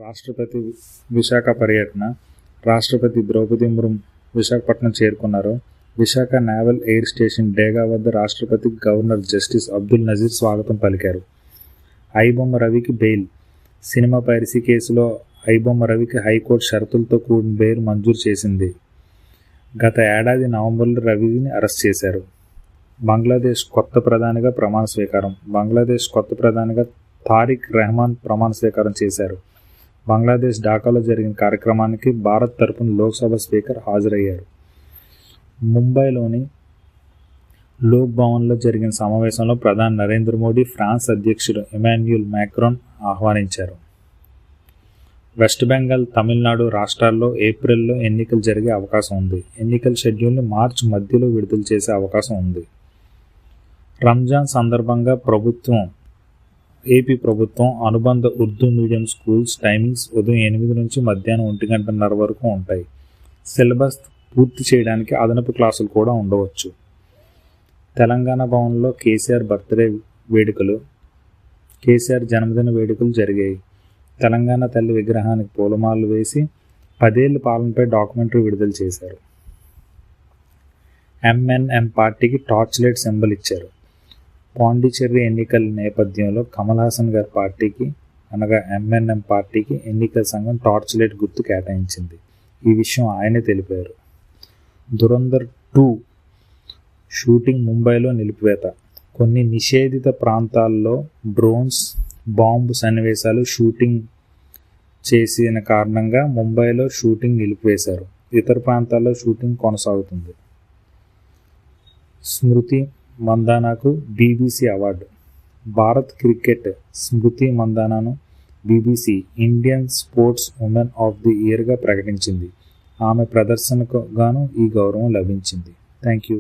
రాష్ట్రపతి విశాఖ పర్యటన. రాష్ట్రపతి ద్రౌపది ముర్ము విశాఖపట్నం చేరుకున్నారు. విశాఖ నేవల్ ఎయిర్ స్టేషన్ డేగా వద్ద రాష్ట్రపతికి గవర్నర్ జస్టిస్ అబ్దుల్ నజీర్ స్వాగతం పలికారు. ఐబొమ్మ రవికి బెయిల్. సినిమా పైరసీ కేసులో ఐబొమ్మ రవికి హైకోర్టు షరతులతో కూడిన బెయిల్ మంజూరు చేసింది. గత ఏడాది నవంబర్లో రవిని అరెస్ట్ చేశారు. బంగ్లాదేశ్ కొత్త ప్రధానిగా ప్రమాణ స్వీకారం. బంగ్లాదేశ్ కొత్త ప్రధానిగా తారిక్ రెహమాన్ ప్రమాణ స్వీకారం చేశారు. బంగ్లాదేశ్ ఢాకాలో జరిగిన కార్యక్రమానికి భారత్ తరపున లోక్సభ స్పీకర్ హాజరయ్యారు. ముంబైలోని లోక్ భవన్లో జరిగిన సమావేశంలో ప్రధాని నరేంద్ర మోడీ ఫ్రాన్స్ అధ్యక్షుడు ఇమాన్యుయల్ మ్యాక్రాన్ ఆహ్వానించారు. వెస్ట్ బెంగాల్, తమిళనాడు రాష్ట్రాల్లో ఏప్రిల్లో ఎన్నికలు జరిగే అవకాశం ఉంది. ఎన్నికల షెడ్యూల్ని మార్చి మధ్యలో విడుదల చేసే అవకాశం ఉంది. రంజాన్ సందర్భంగా ఏపీ ప్రభుత్వం అనుబంధ ఉర్దూ మీడియం స్కూల్స్ టైమింగ్స్ ఉదయం 8 నుంచి మధ్యాహ్నం 1:30 వరకు ఉంటాయి. సిలబస్ పూర్తి చేయడానికి అదనపు క్లాసులు కూడా ఉండవచ్చు. తెలంగాణ భవన్లో కేసీఆర్ జన్మదిన వేడుకలు జరిగాయి. తెలంగాణ తల్లి విగ్రహానికి పూలమాలలు వేసి 10 ఏళ్ల పాలనపై డాక్యుమెంటరీ విడుదల చేశారు. ఎంఎన్ఎం పార్టీకి టార్చ్ లైట్ సింబల్ ఇచ్చారు. పాండిచ్చేరి ఎన్నికల నేపథ్యంలో కమల్ హాసన్ గారి పార్టీకి అనగా ఎంఎన్ఎం పార్టీకి ఎన్నికల సంఘం టార్చ్ లైట్ గుర్తు కేటాయించింది. ఈ విషయం ఆయనే తెలిపారు. దురంధర్ 2 షూటింగ్ ముంబైలో నిలిపివేత. కొన్ని నిషేధిత ప్రాంతాల్లో డ్రోన్స్, బాంబు సన్నివేశాలు షూటింగ్ చేసిన కారణంగా ముంబైలో షూటింగ్ నిలిపివేశారు. ఇతర ప్రాంతాల్లో షూటింగ్ కొనసాగుతుంది. స్మృతి మందానాకు BBC award. Bharat cricket Smriti మందానాను BBC Indian sports woman of the ఇయర్గా ప్రకటించింది. ఆమె ప్రదర్శనకు గాను ఈ గౌరవం లభించింది. Thank you.